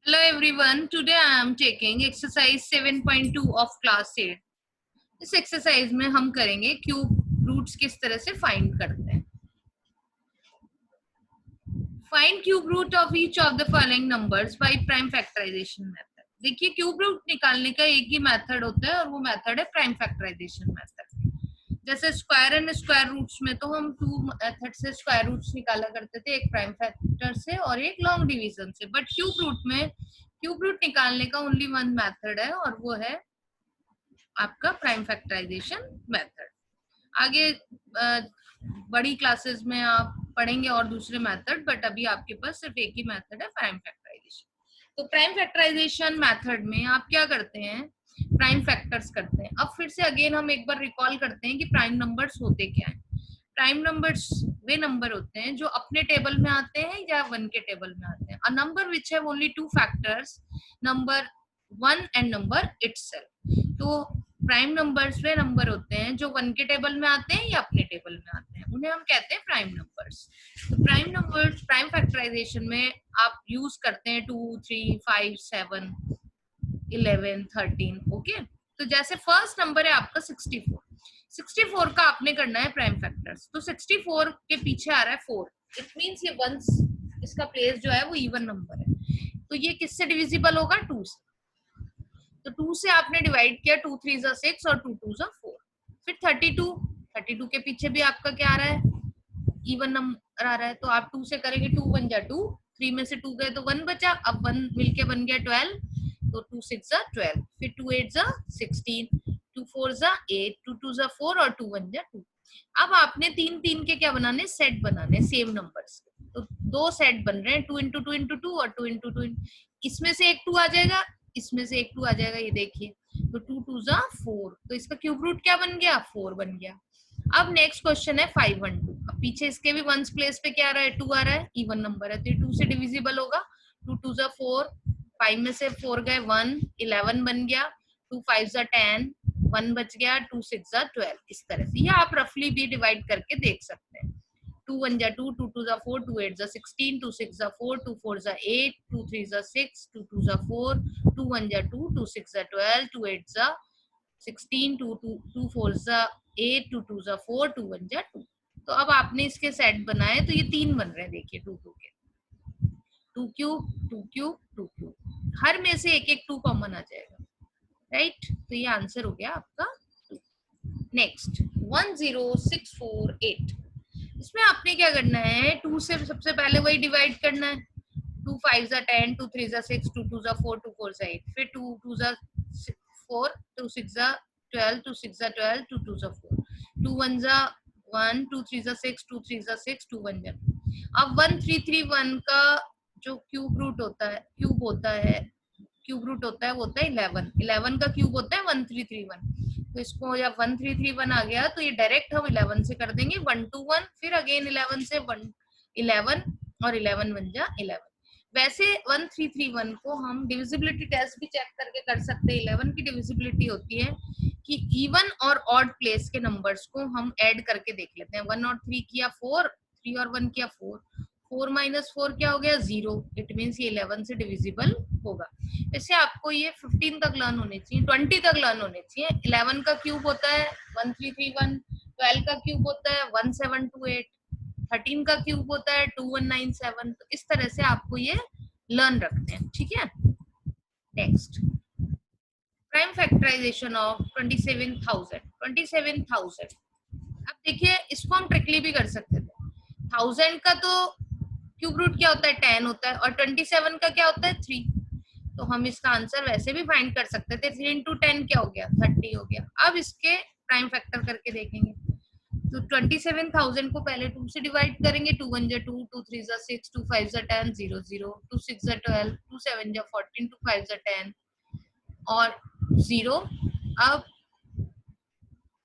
Hello everyone, today I am taking exercise 7.2 of class 8. इस exercise में हम करेंगे क्यूब रूट्स किस तरह से फाइंड करते हैं. Find cube root of each of the following numbers by prime factorization method. देखिए क्यूब रूट निकालने का एक ही मेथड होता है और वो मेथड है प्राइम फैक्टराइजेशन मेथड. जैसे स्क्वायर एंड स्क्वायर रूट्स में तो हम टू मेथड से स्क्वायर रूट्स निकाला करते थे, एक प्राइम फैक्टर से और एक लॉन्ग डिवीजन से. बट क्यूब रूट निकालने का ओनली वन मेथड है और वो है आपका प्राइम फैक्टराइजेशन मेथड. आगे बड़ी क्लासेस में आप पढ़ेंगे और दूसरे मेथड, बट अभी आपके पास सिर्फ एक ही मेथड है प्राइम फैक्टराइजेशन. तो प्राइम फैक्टराइजेशन मेथड में आप क्या करते हैं, प्राइम फैक्टर्स करते हैं. अब फिर से अगेन हम एक बार रिकॉल करते हैं कि प्राइम नंबर्स होते क्या हैं. प्राइम नंबर्स वे नंबर होते हैं जो अपने टेबल में आते हैं या वन के टेबल में आते हैं. A number which have only two factors, number one and number itself. तो प्राइम नंबर्स वे नंबर होते हैं जो वन के टेबल में आते हैं या अपने टेबल में आते हैं, उन्हें हम कहते हैं प्राइम नंबर्स. तो प्राइम नंबर्स प्राइम फैक्टराइजेशन में आप यूज करते हैं 2, 3, 5, 7, 11, 13. ओके, तो जैसे फर्स्ट नंबर है आपका 64. 64 का आपने करना है प्राइम फैक्टर्स. तो 64 के पीछे आ रहा है 4. इट मींस ये वंस इसका प्लेस जो है वो इवन नंबर है. तो ये किससे डिविजिबल होगा? 2 से. तो 2 से आपने डिवाइड किया, 2 3 जा 6 और 2 2 जा 4. फिर 32 के पीछे भी आपका क्या आ रहा है? इवन नंबर आ रहा है. तो आप 2 से करेंगे, 2 1 जा 2, 3 में से 2 गए तो 1 बचा. अब 1 मिलके बन गया 12. तो 2 6 जा 12, फिर 2 8 जा 16, 2 4 जा 8, 2 2 जा 4 और 2 1 जा 2. अब आपने तीन तीन के क्या बनाने? सेट बनाने सेम नंबर्स. तो दो सेट बन रहे हैं, 2 इंटू 2 इंटू 2 और 2 इंटू 2. इसमें से एक 2 आ जाएगा, इसमें से एक 2 आ जाएगा. ये देखिए, तो 2 2 जा 4. तो इसका क्यूब रूट क्या बन गया? 4 बन गया. अब नेक्स्ट क्वेश्चन है 5 1 2. अब पीछे इसके भी वंस प्लेस पे क्या आ रहा है? 2 आ रहा है, इवन नंबर है तो ये 2 से डिविजिबल होगा. 2 2 जा 4, 5 में से 4 गए 1, 11 बन गया. 2 5 जा 10, 1 बच गया. 2 6 जा 12. इस तरह से ये आप रफली भी डिवाइड करके देख सकते हैं. 2 1 जा 2, 2 2 जा 4, 2 8 जा 16, 2 6 जा 4, 2 4 जा 8, 2 3 जा 6, 2 2 जा 4, 2 1 जा 2, 2 6 जा 12, 2 8 जा 16, 2 2 2 4 जा 8, 2 2 जा 4, 2 1 जा 2. तो अब आपने इसके सेट बनाए तो ये 3 बन रहे हैं. देखिए 2 2 के, 2 क्यूब 2 क्यूब 2 क्यूब, हर में से एक एक 2 कॉमन आ जाएगा. राइट, तो ये आंसर हो गया आपका 2. नेक्स्ट 10648. इसमें आपने क्या करना है? 2 से सबसे पहले वही डिवाइड करना है. 2 5 जा 10, 2 3 जा 6, 2 2 जा 4, 2 4 जा 8, फिर 2 2 जा 4, 2 6 जा 12, 2 6 जा 12, 2 2 जा 4, 2 1 जा 1, 2 3 जा 6, 2 3 जा 6, 2 1 जा 2. अब 1331 का जो क्यूब रूट होता है, क्यूब रूट होता है वो होता है 11. 11 का क्यूब होता है 1331. तो इसको जब 1331 आ गया तो ये डायरेक्ट हम 11 से कर देंगे, 1 2 1, फिर अगेन 11 से 1 11 और 11 बन जा 11. वैसे 1331 को हम डिविजिबिलिटी टेस्ट भी चेक करके कर सकते हैं. 11 की डिविजिबिलिटी होती है कि इवन और ऑड प्लेस के नंबर्स को हम ऐड करके देख लेते हैं. 1 और 3 किया 4, 3 और 1 किया 4, 4 माइनस 4 क्या हो गया? 0. इट मीन्स ये 11 से डिविजिबल होगा. वैसे आपको ये 15 तक लर्न होने चाहिए, 20 तक लर्न होने चाहिए. 11 का क्यूब होता है 1331, 12 का क्यूब होता है 1728, 13 का क्यूब होता है 2197. तो इस तरह से आपको ये लर्न रखने हैं. ठीक है. Next, prime factorization of 27,000. 27,000, अब देखिए इसको हम ट्रिकली भी कर सकते थे. 1000 का तो क्यूब रूट क्या होता है? 10 होता है. और 27 का क्या होता है? 3. तो हम इसका आंसर वैसे भी फाइंड कर सकते थे. 3 इंटू 10 क्या हो गया? 30 हो गया. अब इसके प्राइम फैक्टर करके देखेंगे. तो 27,000 को पहले 2 से डिवाइड करेंगे. 2 1 जा 2, 2 3 जा 6, 2 5 जा 10, 0 0, 2 6 जा 12, 2 7 जा 14, 2 5 जा 10 और 0. अब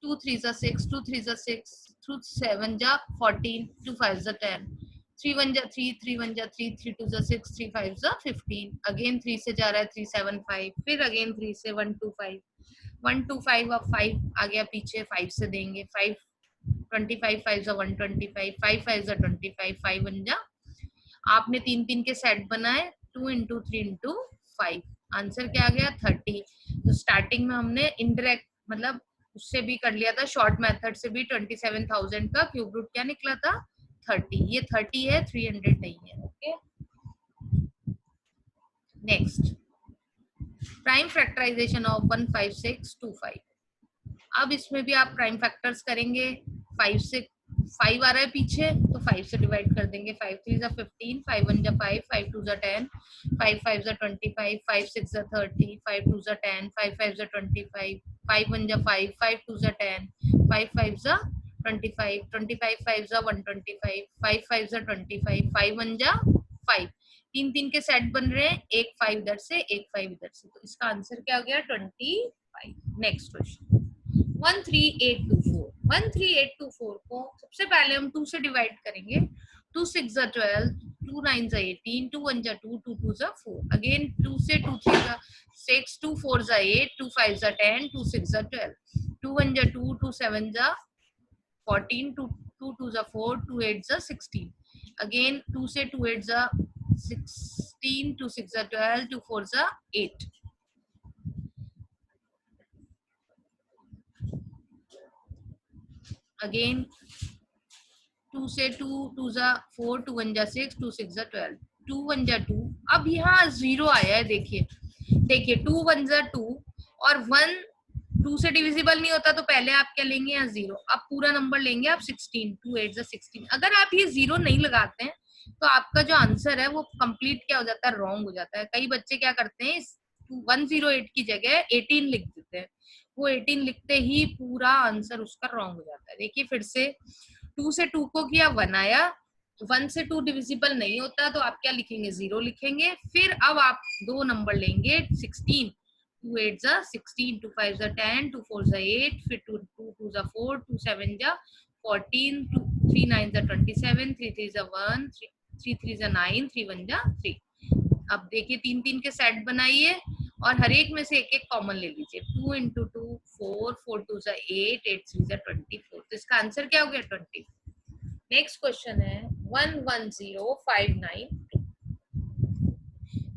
2 3 जा 6, 2 3 जा 6, 2 7 जा 14, 2 5 जा 10, 3 1 जा 3, 3 1 जा 3, 3 2 जा 6, 3 5 जा 15. अगेन 3 से जा रहा है 3 7 5, फिर अगेन 3 से 1 2 5, 1 2 5. अब 5 आ गया पीछे, 5 से देंगे. 5 25 5 जा 125, 5 5 जा 25, 5 1 जा. आपने तीन तीन के सेट बनाए 2 इंटू 3 इंटू 5, आंसर क्या आ गया 30। तो स्टार्टिंग में हमने इनडायरेक्ट मतलब उससे भी कर लिया था, शॉर्ट मेथड से भी 27,000 का क्यूब रूट क्या निकला था 30। ये 30 है, 300 नहीं है। Okay, next prime factorization of 15625। अब इसमें भी आप प्राइम फैक्टर्स करेंगे। 5 से 5 आ रहा है पीछे तो 5 से डिवाइड कर देंगे। 5 3 जा 15, 5 1 जा 5, 5 2 जा 10, 5 5 जा 25, 5 6 जा 30, 5 2 जा 10, 5 5 जा 25, 5 1 जा 5, 5 2 जा 10, 5 5 जा 25, 25 5 जा 125, 5 5 जा 25, 5 1 जा 5। तीन तीन के सेट बन रहे हैं, एक 5 इधर से एक 5 इधर से, तो इसका आंसर क्या हो गया 25। Next question 13824। 13824 को सबसे पहले हम 2 से डिवाइड करेंगे। 2 6 जा 12, 2 9 जा 18, 2 1 जा 2, 2 2 जा 4। अगेन 2 से 2 3 जा 6, 2 4 जा 8, 2 5 जा 10, 2 6 जा 12, 2 1 जा 2, 2 7 जा 14, 2 2 जा 4, 2 8 जा 16। अगेन 2 से 2 8 जा 16, 2 6 जा 12, 2 4 जा 8। अगेन 2 से 2 2 जा 4, 2 1 जा 6, 2 6 जा 12, 2 1 जा 2। अब यहाँ 0 आया है, देखिए देखिए 2 1 जा 2 और 1 2 से डिविजिबल नहीं होता तो पहले आप क्या लेंगे यहाँ 0। अब पूरा नंबर लेंगे आप 16, 2 8 जा 16। अगर आप ये 0 नहीं लगाते हैं तो आपका जो आंसर है वो कंप्लीट क्या हो जाता है, रॉन्ग हो जाता है। कई बच्चे क्या करते हैं, 108 की जगह 18 लिख देते हैं, वो 18 लिखते ही पूरा आंसर उसका रॉन्ग हो जाता है। देखिए फिर से 2 से 2 को किया 1 आया, 1 से 2 डिविजिबल नहीं होता तो आप क्या लिखेंगे 0 लिखेंगे। फिर अब आप दो नंबर लेंगे 16, 2 8 जा 16, 2 5 जा 10, 2 4 जा 8, फिर 2 2 जा 4, 2 7 जा 14, 2 3 9 जा 27, 3 3 जा 1, 3 3 जा 9, 3 1 जा 3। अब देखिए तीन तीन के सेट बनाइए और हर एक में से एक एक कॉमन ले लीजिए। 2 इंटू 2 4, 4 2 जा 8, 8 3 जा 24। तो इसका आंसर क्या हो गया 20। नेक्स्ट क्वेश्चन है 110592।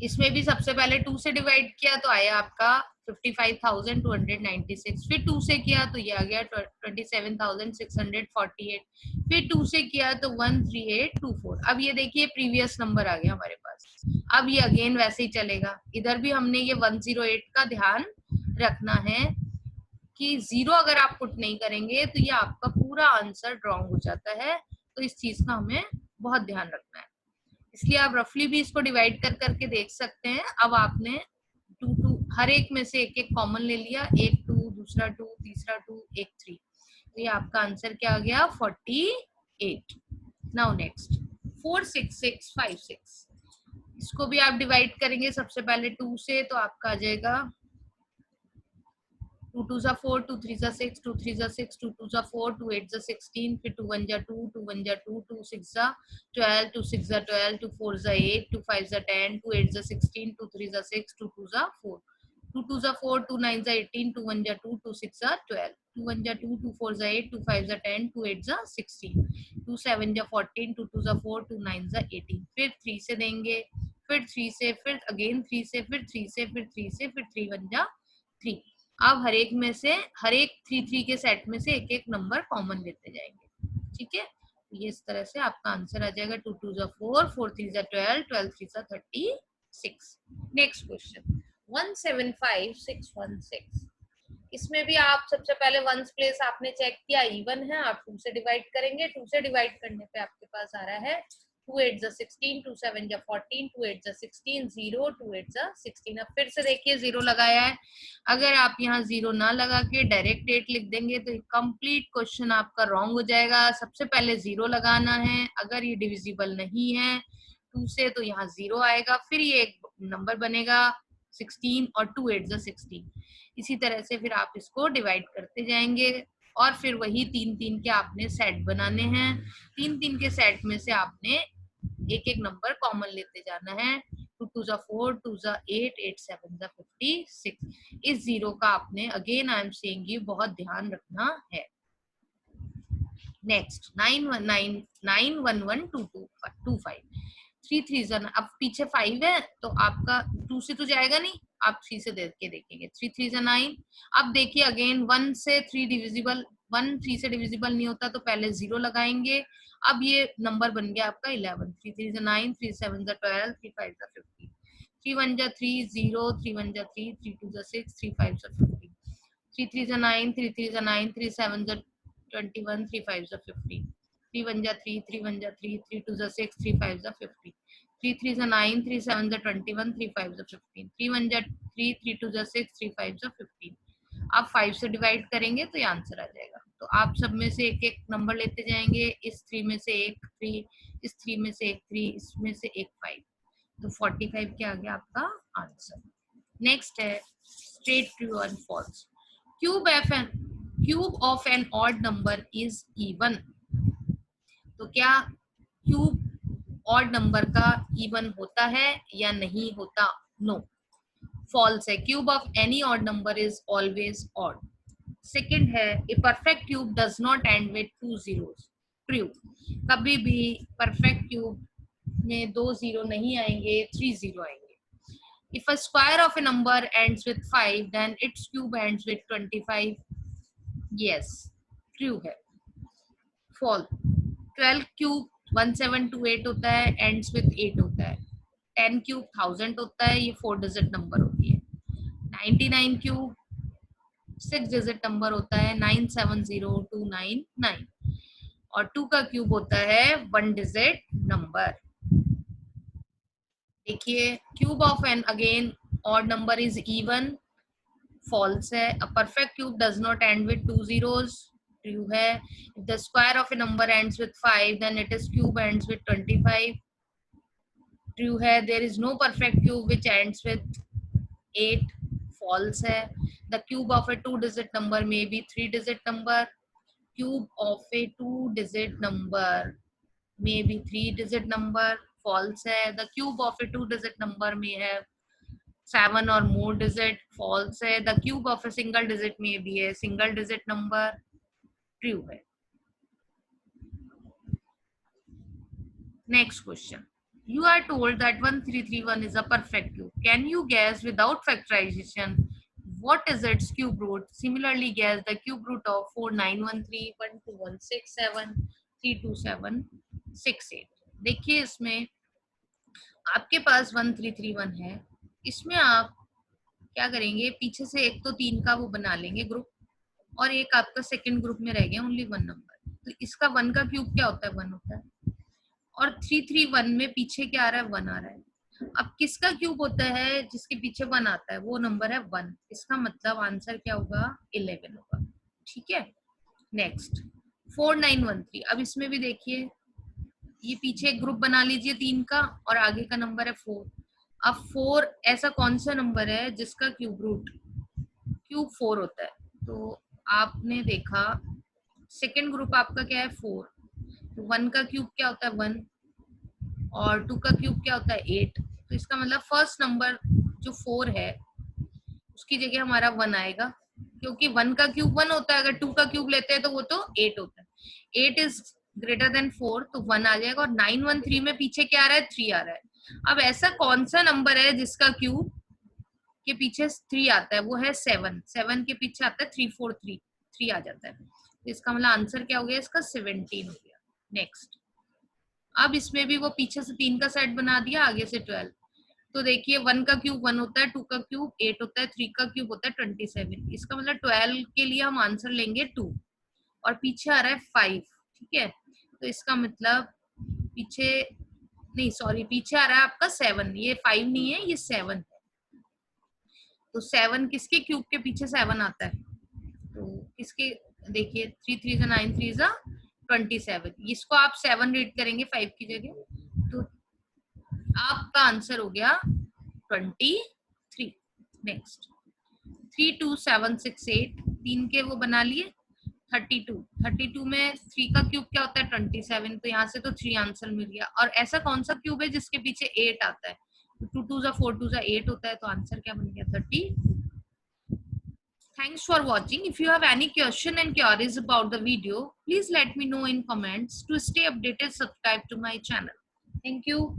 इसमें भी सबसे पहले 2 से डिवाइड किया तो आया आपका 55,296। फिर 2 से किया तो ये आ गया 27,648। फिर 2 से किया तो 13824। अब ये देखिए प्रीवियस नंबर आ गया हमारे पास। अब ये अगेन वैसे ही चलेगा, इधर भी हमने ये 108 का ध्यान रखना है कि 0 अगर आप पुट नहीं करेंगे तो ये आपका पूरा आंसर रॉन्ग हो जाता है। तो इस चीज का हमें बहुत ध्यान रखना है, इसलिए आप रफली भी इसको डिवाइड कर करके देख सकते हैं। अब आपने 2 2 हर एक में से एक एक कॉमन ले लिया, एक 2 दूसरा 2 तीसरा 2 एक 3, तो ये आपका आंसर क्या आ गया 48। Now next 46656। इसको भी आप डिवाइड करेंगे सबसे पहले 2 से तो आपका आ जाएगा 2 2 जा 4, 2 3 जा 6, 2 3 जा 6, 2 2 जा 4, 2 8 जा 16, फिर 2 1 जा 2, 2 1 जा 2, 2 6 जा 12, 2 6 जा 12, 2 4 जा 8, 2 5 जा 10, 2 8 जा 16, 2 3 जा 6, 2 2 जा 4, 2 2 जा 4, 2 9 जा 18, 2 1 जा 2, 2 6 जा 12, 2 1 जा 2, 2 4 जा 8, 2 5 जा 10, 2 8 जा 16, 2 7 जा 14, 2 2 जा 4, 2 9 जा 18। फिर 3 से देंगे, फिर 3 से, फिर अगेन 3 से, फिर 3 से, फिर 3 से, फिर 3 1 जा 3। अब हर एक में से हर एक 3 3 के सेट में से एक एक नंबर कॉमन लेते जाएंगे, ठीक है। ये इस तरह से आपका आंसर आ जाएगा 2 2 जा 4, 4 3 जा 12, 12 3 जा 36। Next question 175616। इसमें भी आप सबसे पहले वंस प्लेस आपने चेक किया इवन है, आप 2 से डिवाइड करेंगे। 2 से डिवाइड करने पे आपके पास आ रहा है 2 8 जा 16, 2 7 जा 14, 2 8 जा 16, 0 2 8 जा 16। अब फिर से देखिए 0 लगाया है, अगर आप यहाँ 0 ना लगा के डायरेक्ट 8 लिख देंगे तो कंप्लीट क्वेश्चन आपका रॉन्ग हो जाएगा। सबसे पहले 0 लगाना है, अगर ये डिविजिबल नहीं है 2 से तो यहाँ 0 आएगा, फिर ये एक नंबर बनेगा 16 और 2 8 जा 16। इसी तरह से फिर आप इसको डिवाइड करते जाएंगे और फिर वही 3 3 के आपने सेट बनाने हैं। 3 3 के सेट में से आपने एक एक नंबर कॉमन लेते जाना है। 2 2 जा 4, 2 जा 8, 8 7 जा 56। इस 0 का आपने again I am saying you बहुत ध्यान रखना है। नेक्स्ट 9112225। 3 3 अब पीछे 5 है तो आपका 2 से तो जाएगा नहीं, आप 3 से देख के देखेंगे। 3 3 9। अब देखिए अगेन 1 से 3 डिविजिबल, 1 3 से डिविजिबल नहीं होता तो पहले 0 लगाएंगे। अब ये नंबर बन गया आपका 11। 3 3 9, 3 7 12, 3 5 15, 3 1 3 0, 3 1 3, 3 2 6, 3 5 15, 3 3 9, 3 3 9, 3 7 21, 3 5 15, 3 1 3, 3 1 3, 3 2 6, 3 5 50, 3 3 9, 3 7 21, 3 5 15, 3 1 3, 3 2 6, 3 5 15। आप 5 से डिवाइड करेंगे तो ये आंसर आ जाएगा। तो आप सब में से एक एक नंबर लेते जाएंगे। इस 3 में से एक 3, इस 3 में से एक 3, इसमें से एक 5, तो 45 क्या आ गया आपका आंसर। नेक्स्ट है स्ट्रेट ट्रू और false. Cube of an odd number is even. तो क्या क्यूब ऑड नंबर का इवन होता है या नहीं होता? नो, फॉल्स है। Cube of any odd number is always odd. Second है a perfect cube does not end with 2 zeros। True, कभी भी परफेक्ट क्यूब में 2 0 नहीं आएंगे, 3 0 आएंगे। If a square of a number ends with 5, then its cube ends with 25. Yes, true है। False, 12 cube 1728 होता है, ends with 8 होता है। 10 cube 1000 होता है, ये 4 डिजिट नंबर होती है। 99 cube 6 डिजिट नंबर होता है, 970299। और 2 का क्यूब होता है 1 डिजिट नंबर। देखिए cube of N again odd number is even, false है। A perfect cube does not end with 2 zeros, true है। If the square of a number ends with 5, then it is cube ends with 25, true है। There is no perfect cube which ends with 8, false है। The cube of a 2 digit number may be 3 digit number, cube of a 2 digit number may be 3 digit number, false है। The cube of a 2 digit number may have 7 or more digit, false है। The cube of a single digit may be a single digit number, true है। Next question. You are told that 1331 is a perfect cube. Can you guess without factorization what is its cube root? Similarly, guess the cube root of 4913, 12167, 32768। देखिए इसमें आपके पास 1331 है, इसमें आप क्या करेंगे, पीछे से एक तो 3 का वो बना लेंगे ग्रुप, और एक आपका सेकंड ग्रुप में रह गया ओनली 1 नंबर। तो इसका 1 का क्यूब क्या होता है? 1 होता है। और 331 में पीछे क्या आ रहा है? 1 आ रहा है। अब किसका क्यूब होता है जिसके पीछे 1 आता है? वो नंबर है 1। इसका मतलब आंसर क्या होगा? 11 होगा। ठीक है। नेक्स्ट 4913। अब इसमें भी देखिए, ये पीछे एक ग्रुप बना लीजिए 3 का, और आगे का नंबर है 4। अब 4 ऐसा कौन सा नंबर है जिसका क्यूब रूट क्यूब 4 होता है? तो आपने देखा सेकंड ग्रुप आपका क्या है? 4। तो 1 का क्यूब क्या होता है? 1, और 2 का क्यूब क्या होता है? 8। तो इसका मतलब फर्स्ट नंबर जो 4 है उसकी जगह हमारा 1 आएगा, क्योंकि 1 का क्यूब 1 होता है। अगर 2 का क्यूब लेते हैं तो वो तो 8 होता है। 8 इज ग्रेटर देन 4, तो 1 आ जाएगा। और 913 में पीछे क्या आ रहा है? 3 आ रहा है। अब ऐसा कौन सा नंबर है जिसका क्यूब के पीछे 3 आता है? वो है 7। 7 के पीछे आता है 343, 3 आ जाता है। तो इसका मतलब आंसर क्या हो गया? इसका 17 हो गया। नेक्स्ट, अब इसमें भी वो पीछे से 3 का सेट बना दिया, आगे से 12। तो देखिए 1 का क्यूब 1 होता है, 2 का क्यूब 8 होता है, 3 का क्यूब होता है 27। इसका मतलब 12 के लिए हम आंसर लेंगे 2, और पीछे आ रहा है 5। ठीक है, तो इसका मतलब पीछे नहीं, सॉरी, पीछे आ रहा है आपका 7। ये 5 नहीं है, ये 7 है। तो 7 किसके क्यूब के पीछे 7 आता है? तो किसके? देखिए 3 3 9, 3 27। इसको आप 7 रीड करेंगे 5 की जगह, तो आपका आंसर हो गया 23। नेक्स्ट 32768, 3 के वो बना लिए 32 में 3 का क्यूब क्या होता है? 27। तो यहाँ से तो 3 आंसर मिल गया। और ऐसा कौन सा क्यूब है जिसके पीछे 8 आता है? 2 2 4 2 8 होता है, तो आंसर क्या बन गया? 30। Thanks for watching. If you have any question and queries about the video, please let me know in comments. To stay updated, subscribe to my channel. Thank you.